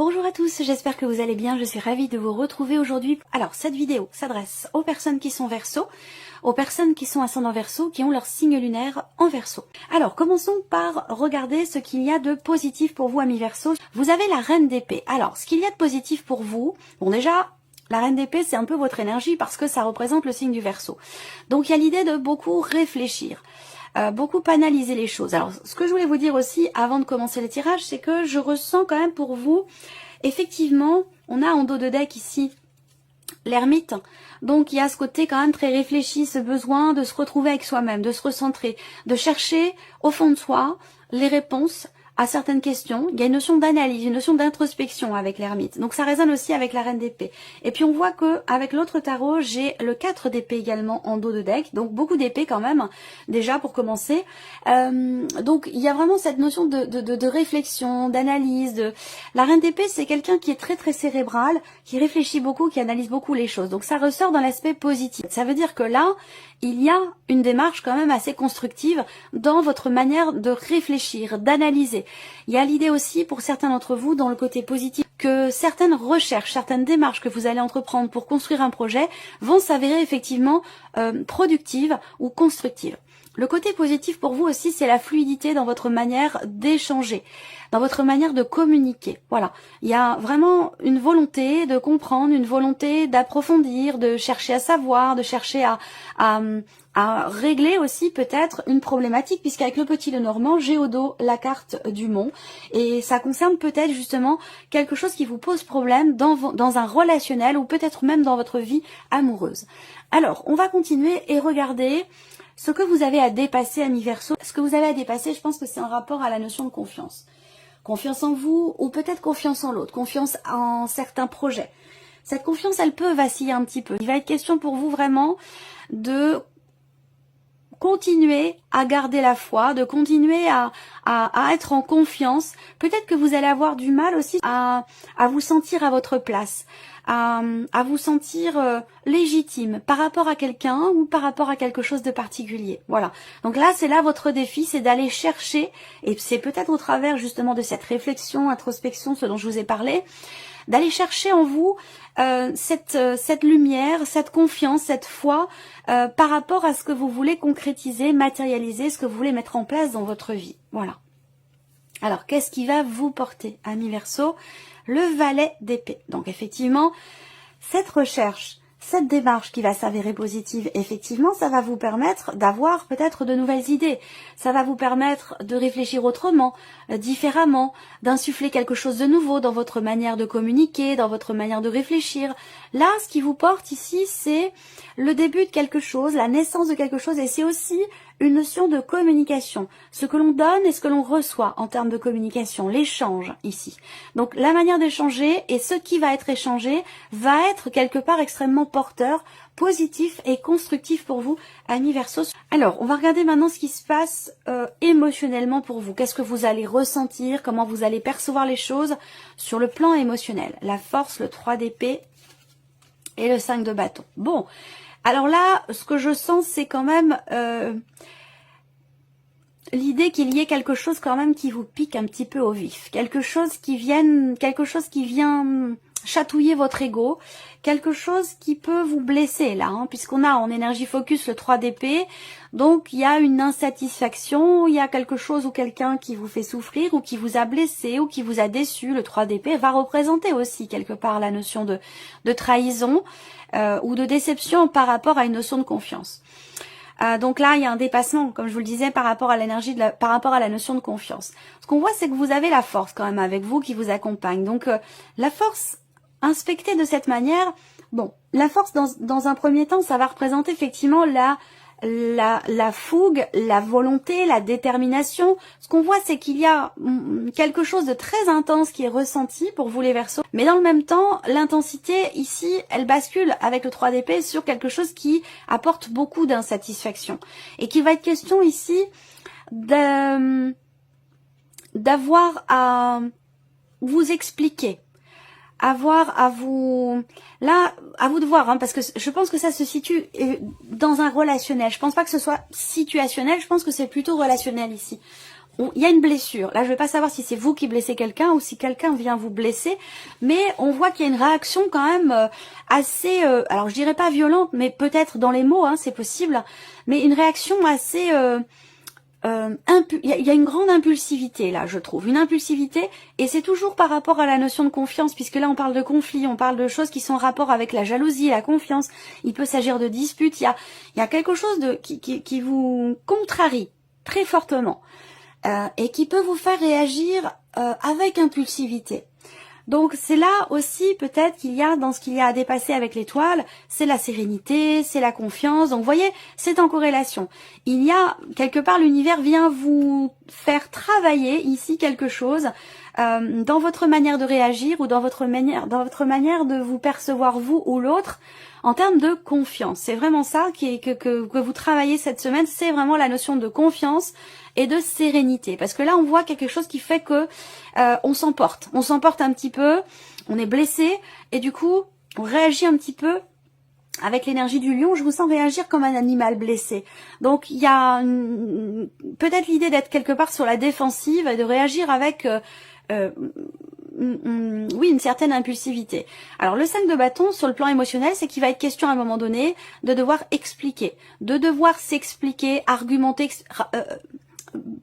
Bonjour à tous, j'espère que vous allez bien, je suis ravie de vous retrouver aujourd'hui. Alors cette vidéo s'adresse aux personnes qui sont Verseau, aux personnes qui sont ascendant Verseau, qui ont leur signe lunaire en Verseau. Alors commençons par regarder ce qu'il y a de positif pour vous amis Verseau. Vous avez la reine d'épée. Alors ce qu'il y a de positif pour vous, bon déjà, la reine d'épée c'est un peu votre énergie parce que ça représente le signe du Verseau. Donc il y a l'idée de beaucoup réfléchir. Beaucoup analyser les choses. Alors, ce que je voulais vous dire aussi, avant de commencer le tirage, c'est que je ressens quand même pour vous, effectivement, on a en dos de deck ici l'ermite. Donc, il y a ce côté quand même très réfléchi, ce besoin de se retrouver avec soi-même, de se recentrer, de chercher au fond de soi les réponses à certaines questions. Il y a une notion d'analyse, une notion d'introspection avec l'ermite. Donc ça résonne aussi avec la reine d'épée. Et puis on voit que avec l'autre tarot, j'ai le 4 d'épée également en dos de deck. Donc beaucoup d'épée quand même, déjà pour commencer. Donc il y a vraiment cette notion de réflexion, d'analyse. La reine d'épée, c'est quelqu'un qui est très très cérébral, qui réfléchit beaucoup, qui analyse beaucoup les choses. Donc ça ressort dans l'aspect positif. Ça veut dire que là, il y a une démarche quand même assez constructive dans votre manière de réfléchir, d'analyser. Il y a l'idée aussi pour certains d'entre vous dans le côté positif que certaines recherches, certaines démarches que vous allez entreprendre pour construire un projet vont s'avérer effectivement productives ou constructives. Le côté positif pour vous aussi, c'est la fluidité dans votre manière d'échanger, dans votre manière de communiquer. Voilà, il y a vraiment une volonté de comprendre, une volonté d'approfondir, de chercher à savoir, de chercher à régler aussi peut-être une problématique, puisqu'avec le petit Lenormand, j'ai au dos la carte du Mont, et ça concerne peut-être justement quelque chose qui vous pose problème dans un relationnel ou peut-être même dans votre vie amoureuse. Alors, on va continuer et regarder ce que vous avez à dépasser, amis Verseau. Ce que vous avez à dépasser, je pense que c'est un rapport à la notion de confiance. Confiance en vous ou peut-être confiance en l'autre, confiance en certains projets. Cette confiance, elle peut vaciller un petit peu. Il va être question pour vous vraiment de continuer à garder la foi, de continuer à être en confiance. Peut-être que vous allez avoir du mal aussi à vous sentir à votre place, à vous sentir légitime par rapport à quelqu'un ou par rapport à quelque chose de particulier. Voilà. Donc là, c'est là votre défi, c'est d'aller chercher, et c'est peut-être au travers justement de cette réflexion, introspection, ce dont je vous ai parlé, d'aller chercher en vous cette lumière, cette confiance, cette foi par rapport à ce que vous voulez concrétiser, matérialiser, ce que vous voulez mettre en place dans votre vie. Voilà. Alors, qu'est-ce qui va vous porter, amis Verseau? Le valet d'épée. Donc, effectivement, cette recherche, cette démarche qui va s'avérer positive, effectivement, ça va vous permettre d'avoir peut-être de nouvelles idées. Ça va vous permettre de réfléchir autrement, différemment, d'insuffler quelque chose de nouveau dans votre manière de communiquer, dans votre manière de réfléchir. Là, ce qui vous porte ici, c'est le début de quelque chose, la naissance de quelque chose, et c'est aussi une notion de communication. Ce que l'on donne et ce que l'on reçoit en termes de communication, l'échange ici. Donc la manière d'échanger et ce qui va être échangé va être quelque part extrêmement porteur, positif et constructif pour vous, amis Verseau. Alors, on va regarder maintenant ce qui se passe émotionnellement pour vous. Qu'est-ce que vous allez ressentir, comment vous allez percevoir les choses sur le plan émotionnel. La force, le 3 d'épée et le 5 de bâton. Bon, alors là, ce que je sens, c'est quand même l'idée qu'il y ait quelque chose quand même qui vous pique un petit peu au vif. Quelque chose qui vient chatouiller votre ego, quelque chose qui peut vous blesser là, hein, puisqu'on a en énergie focus le 3 d'épée, donc il y a une insatisfaction, il y a quelque chose ou quelqu'un qui vous fait souffrir ou qui vous a blessé ou qui vous a déçu. Le 3 d'épée va représenter aussi quelque part la notion de trahison ou de déception par rapport à une notion de confiance. Donc là, il y a un dépassement, comme je vous le disais, par rapport à l'énergie, par rapport à la notion de confiance. Ce qu'on voit, c'est que vous avez la force quand même avec vous qui vous accompagne. Donc la force inspectée de cette manière, bon, la force dans un premier temps, ça va représenter effectivement la fougue, la volonté, la détermination. Ce qu'on voit, c'est qu'il y a quelque chose de très intense qui est ressenti pour vous les Verseaux. Mais dans le même temps, l'intensité ici, elle bascule avec le 3 d'épée sur quelque chose qui apporte beaucoup d'insatisfaction. Et qu'il va être question ici d'avoir à vous expliquer, à vous de voir, hein, parce que je pense que ça se situe dans un relationnel. Je pense pas que ce soit situationnel, je pense que c'est plutôt relationnel ici. il y a une blessure. Là, je vais pas savoir si c'est vous qui blessez quelqu'un ou si quelqu'un vient vous blesser, mais on voit qu'il y a une réaction quand même assez, alors je dirais pas violente, mais peut-être dans les mots, hein, c'est possible, mais une réaction assez, il y a une grande impulsivité là, je trouve, une impulsivité, et c'est toujours par rapport à la notion de confiance, puisque là on parle de conflit, on parle de choses qui sont en rapport avec la jalousie, la confiance. Il peut s'agir de disputes. Il y a quelque chose qui vous contrarie très fortement. Et qui peut vous faire réagir avec impulsivité. Donc c'est là aussi peut-être qu'il y a dans ce qu'il y a à dépasser avec l'étoile, c'est la sérénité, c'est la confiance. Donc vous voyez, c'est en corrélation. Il y a quelque part l'univers vient vous faire travailler ici quelque chose dans votre manière de réagir ou dans votre manière de vous percevoir vous ou l'autre. En termes de confiance, c'est vraiment ça que vous travaillez cette semaine, c'est vraiment la notion de confiance et de sérénité. Parce que là, on voit quelque chose qui fait que on s'emporte un petit peu, on est blessé, et du coup, on réagit un petit peu avec l'énergie du lion. Je vous sens réagir comme un animal blessé. Donc, il y a peut-être l'idée d'être quelque part sur la défensive et de réagir avec... oui, une certaine impulsivité. Alors le 5 de bâton sur le plan émotionnel, c'est qu'il va être question à un moment donné de devoir expliquer, de devoir s'expliquer, argumenter,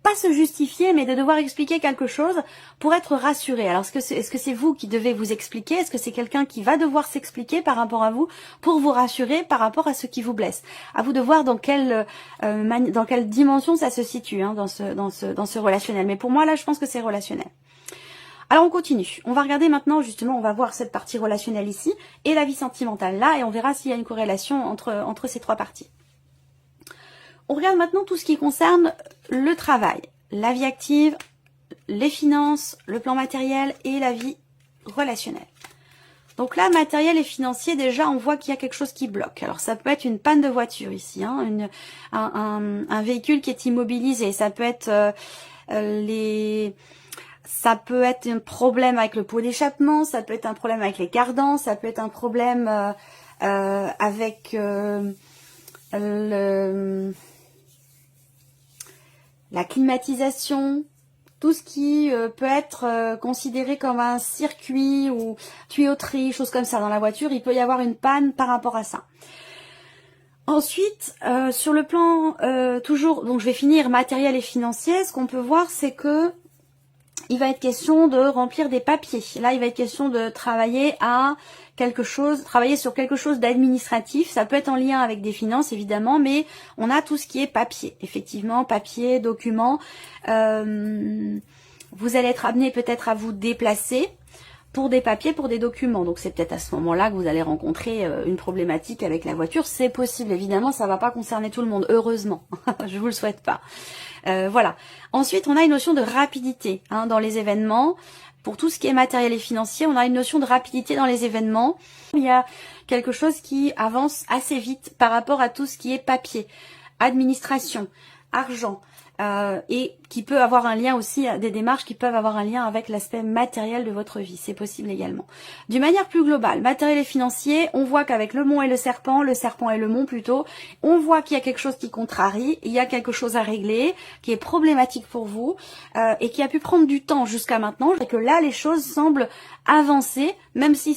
pas se justifier, mais de devoir expliquer quelque chose pour être rassuré. Alors est-ce que c'est vous qui devez vous expliquer? Est-ce que c'est quelqu'un qui va devoir s'expliquer par rapport à vous pour vous rassurer par rapport à ce qui vous blesse? À vous de voir dans quelle dimension ça se situe hein, dans ce relationnel. Mais pour moi là, je pense que c'est relationnel. Alors on continue, on va regarder maintenant justement, on va voir cette partie relationnelle ici et la vie sentimentale là, et on verra s'il y a une corrélation entre ces trois parties. On regarde maintenant tout ce qui concerne le travail, la vie active, les finances, le plan matériel et la vie relationnelle. Donc là, matériel et financier, déjà on voit qu'il y a quelque chose qui bloque. Alors ça peut être une panne de voiture ici, hein, un véhicule qui est immobilisé, ça peut être ça peut être un problème avec le pot d'échappement, ça peut être un problème avec les cardans, ça peut être un problème avec la climatisation, tout ce qui peut être considéré comme un circuit ou tuyauterie, choses comme ça dans la voiture, il peut y avoir une panne par rapport à ça. Ensuite, sur le plan toujours, donc je vais finir matériel et financier, ce qu'on peut voir c'est que il va être question de remplir des papiers. Là, il va être question de travailler travailler sur quelque chose d'administratif. Ça peut être en lien avec des finances, évidemment, mais on a tout ce qui est papier. Effectivement, papier, documents. Vous allez être amené peut-être à vous déplacer pour des papiers, pour des documents. Donc c'est peut-être à ce moment-là que vous allez rencontrer une problématique avec la voiture. C'est possible, évidemment, ça ne va pas concerner tout le monde, heureusement. Je vous le souhaite pas. Voilà. Ensuite, on a une notion de rapidité hein, dans les événements. Pour tout ce qui est matériel et financier, on a une notion de rapidité dans les événements. Il y a quelque chose qui avance assez vite par rapport à tout ce qui est papier, administration, argent. Et qui peut avoir un lien aussi, des démarches qui peuvent avoir un lien avec l'aspect matériel de votre vie, c'est possible également. D'une manière plus globale, matériel et financier, on voit qu'avec le mont et le serpent et le mont plutôt, on voit qu'il y a quelque chose qui contrarie, il y a quelque chose à régler, qui est problématique pour vous, et qui a pu prendre du temps jusqu'à maintenant, et que là les choses semblent avancer, même si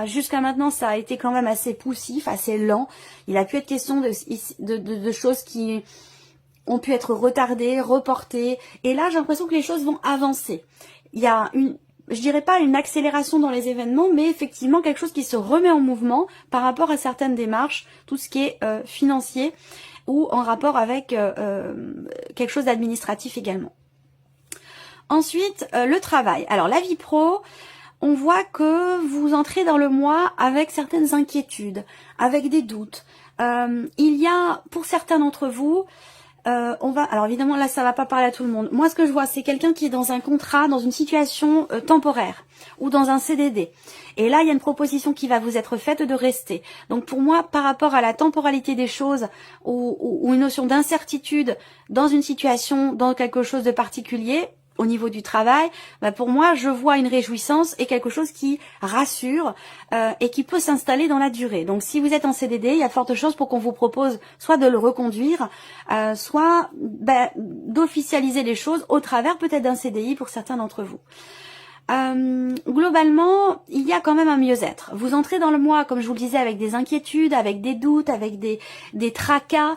jusqu'à maintenant ça a été quand même assez poussif, assez lent. Il a pu être question de choses qui ont pu être retardées, reportées, et là j'ai l'impression que les choses vont avancer. Il y a je dirais pas une accélération dans les événements, mais effectivement quelque chose qui se remet en mouvement par rapport à certaines démarches, tout ce qui est financier, ou en rapport avec quelque chose d'administratif également. Ensuite, le travail. Alors la vie pro, on voit que vous entrez dans le mois avec certaines inquiétudes, avec des doutes. Il y a, pour certains d'entre vous, alors évidemment là ça va pas parler à tout le monde. Moi ce que je vois c'est quelqu'un qui est dans un contrat, dans une situation temporaire ou dans un CDD. Et là il y a une proposition qui va vous être faite de rester. Donc pour moi par rapport à la temporalité des choses ou une notion d'incertitude dans une situation, dans quelque chose de particulier, au niveau du travail, bah pour moi, je vois une réjouissance et quelque chose qui rassure et qui peut s'installer dans la durée. Donc, si vous êtes en CDD, il y a de fortes chances pour qu'on vous propose soit de le reconduire, soit d'officialiser les choses au travers peut-être d'un CDI pour certains d'entre vous. Globalement, il y a quand même un mieux-être. Vous entrez dans le mois, comme je vous le disais, avec des inquiétudes, avec des doutes, avec des tracas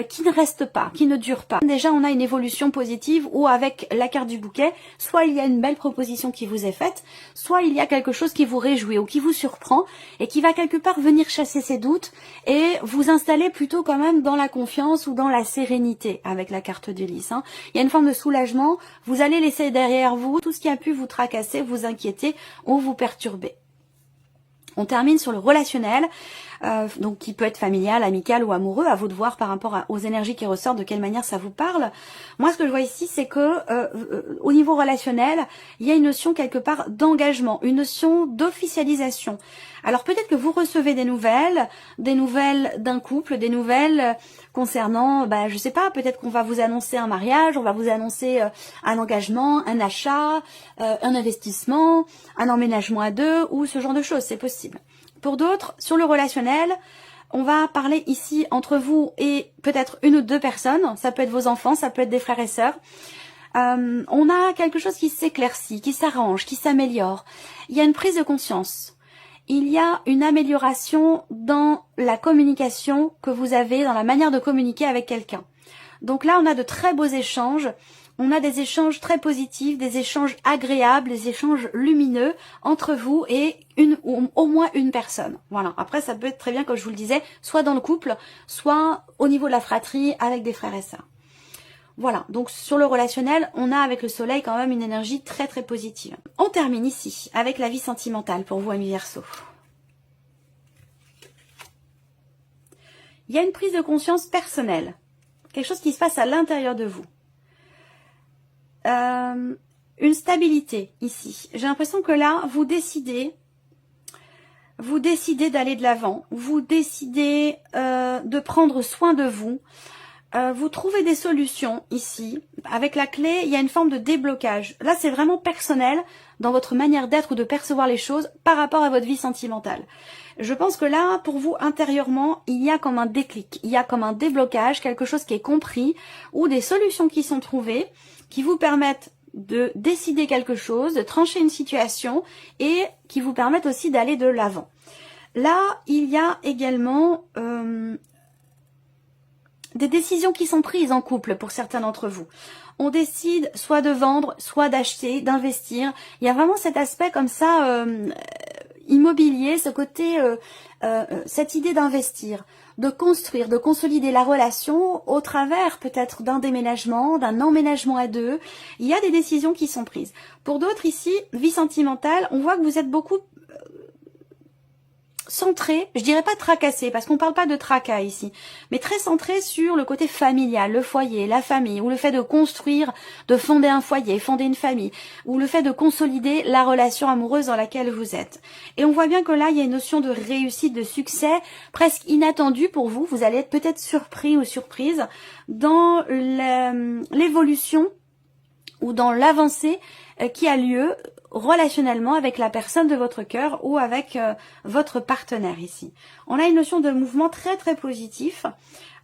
qui ne restent pas, qui ne durent pas. Déjà, on a une évolution positive où avec la carte du bouquet, soit il y a une belle proposition qui vous est faite, soit il y a quelque chose qui vous réjouit ou qui vous surprend et qui va quelque part venir chasser ces doutes et vous installer plutôt quand même dans la confiance ou dans la sérénité avec la carte du lys. Il y a une forme de soulagement, vous allez laisser derrière vous tout ce qui a pu vous tracasser, vous inquiéter ou vous perturber. On termine sur le relationnel, donc qui peut être familial, amical ou amoureux, à vous de voir par rapport aux énergies qui ressortent, de quelle manière ça vous parle. Moi, ce que je vois ici, c'est que au niveau relationnel, il y a une notion quelque part d'engagement, une notion d'officialisation. Alors peut-être que vous recevez des nouvelles d'un couple, des nouvelles concernant, je sais pas, peut-être qu'on va vous annoncer un mariage, on va vous annoncer un engagement, un achat, un investissement, un emménagement à deux ou ce genre de choses, c'est possible. Pour d'autres, sur le relationnel, on va parler ici entre vous et peut-être une ou deux personnes, ça peut être vos enfants, ça peut être des frères et sœurs. On a quelque chose qui s'éclaircit, qui s'arrange, qui s'améliore. Il y a une prise de conscience. Il y a une amélioration dans la communication que vous avez, dans la manière de communiquer avec quelqu'un. Donc là, on a de très beaux échanges. On a des échanges très positifs, des échanges agréables, des échanges lumineux entre vous et au moins une personne. Voilà. Après, ça peut être très bien, comme je vous le disais, soit dans le couple, soit au niveau de la fratrie avec des frères et sœurs. Voilà. Donc, sur le relationnel, on a avec le soleil quand même une énergie très très positive. On termine ici avec la vie sentimentale pour vous, amis Verseaux. Il y a une prise de conscience personnelle. Quelque chose qui se passe à l'intérieur de vous. Une stabilité ici. J'ai l'impression que là, vous décidez d'aller de l'avant, vous décidez de prendre soin de vous, vous trouvez des solutions ici. Avec la clé, il y a une forme de déblocage. Là, c'est vraiment personnel dans votre manière d'être ou de percevoir les choses par rapport à votre vie sentimentale. Je pense que là, pour vous, intérieurement, il y a comme un déclic, il y a comme un déblocage, quelque chose qui est compris ou des solutions qui sont trouvées qui vous permettent de décider quelque chose, de trancher une situation et qui vous permettent aussi d'aller de l'avant. Là, il y a également des décisions qui sont prises en couple pour certains d'entre vous. On décide soit de vendre, soit d'acheter, d'investir. Il y a vraiment cet aspect comme ça immobilier, ce côté, cette idée d'investir, de construire, de consolider la relation au travers peut-être d'un déménagement, d'un emménagement à deux. Il y a des décisions qui sont prises. Pour d'autres ici, vie sentimentale, on voit que vous êtes beaucoup centré, je dirais pas tracassé, parce qu'on parle pas de tracas ici, mais très centré sur le côté familial, le foyer, la famille, ou le fait de construire, de fonder un foyer, fonder une famille, ou le fait de consolider la relation amoureuse dans laquelle vous êtes. Et on voit bien que là, il y a une notion de réussite, de succès, presque inattendue pour vous. Vous allez être peut-être surpris ou surprise dans l'évolution ou dans l'avancée qui a lieu relationnellement avec la personne de votre cœur ou avec votre partenaire ici. On a une notion de mouvement très très positif,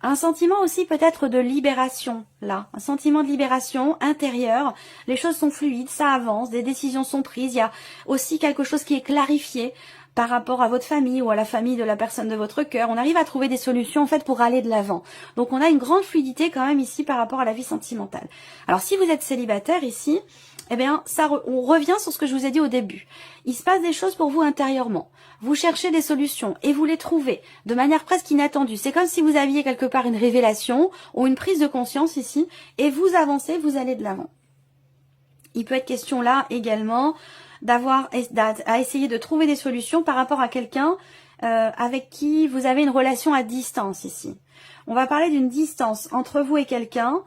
un sentiment aussi peut-être de libération là, un sentiment de libération intérieure, les choses sont fluides, ça avance, des décisions sont prises, il y a aussi quelque chose qui est clarifié par rapport à votre famille ou à la famille de la personne de votre cœur. On arrive à trouver des solutions en fait pour aller de l'avant. Donc on a une grande fluidité quand même ici par rapport à la vie sentimentale. Alors si vous êtes célibataire ici, eh bien, on revient sur ce que je vous ai dit au début. Il se passe des choses pour vous intérieurement. Vous cherchez des solutions et vous les trouvez de manière presque inattendue. C'est comme si vous aviez quelque part une révélation ou une prise de conscience ici et vous avancez, vous allez de l'avant. Il peut être question là également à essayer de trouver des solutions par rapport à quelqu'un avec qui vous avez une relation à distance ici. On va parler d'une distance entre vous et quelqu'un.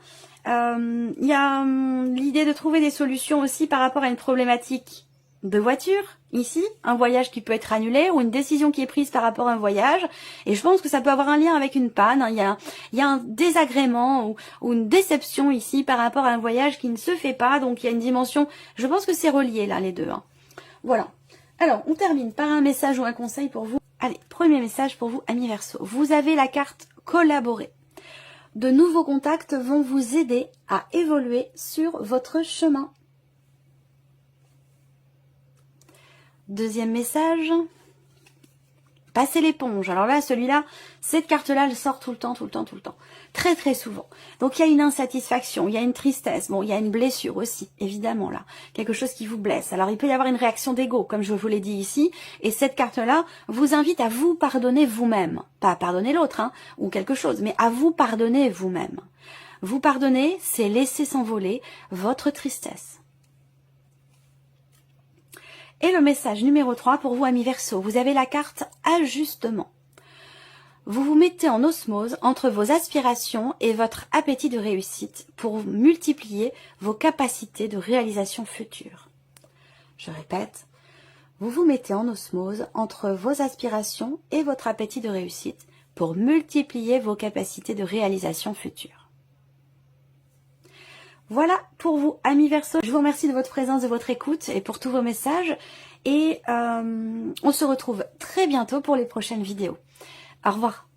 Il y a l'idée de trouver des solutions aussi par rapport à une problématique de voiture, ici, un voyage qui peut être annulé ou une décision qui est prise par rapport à un voyage. Et je pense que ça peut avoir un lien avec une panne. Hein. Il y a un désagrément ou une déception ici par rapport à un voyage qui ne se fait pas. Donc il y a une dimension, je pense que c'est relié là les deux. Hein. Voilà. Alors, on termine par un message ou un conseil pour vous. Allez, premier message pour vous, amis Verseau. Vous avez la carte collaborer. De nouveaux contacts vont vous aider à évoluer sur votre chemin. Deuxième message, passez l'éponge. Alors là, celui-là, cette carte-là, elle sort tout le temps. Très très souvent. Donc il y a une insatisfaction, il y a une tristesse, bon, il y a une blessure aussi, évidemment là. Quelque chose qui vous blesse. Alors il peut y avoir une réaction d'ego, comme je vous l'ai dit ici. Et cette carte-là vous invite à vous pardonner vous-même. Pas à pardonner l'autre, hein, ou quelque chose, mais à vous pardonner vous-même. Vous pardonner, c'est laisser s'envoler votre tristesse. Et le message numéro 3 pour vous, amis Verseau, vous avez la carte ajustement. Vous vous mettez en osmose entre vos aspirations et votre appétit de réussite pour multiplier vos capacités de réalisation future. Je répète, vous vous mettez en osmose entre vos aspirations et votre appétit de réussite pour multiplier vos capacités de réalisation future. Voilà pour vous, amis Verseau. Je vous remercie de votre présence, de votre écoute et pour tous vos messages. Et on se retrouve très bientôt pour les prochaines vidéos. Au revoir.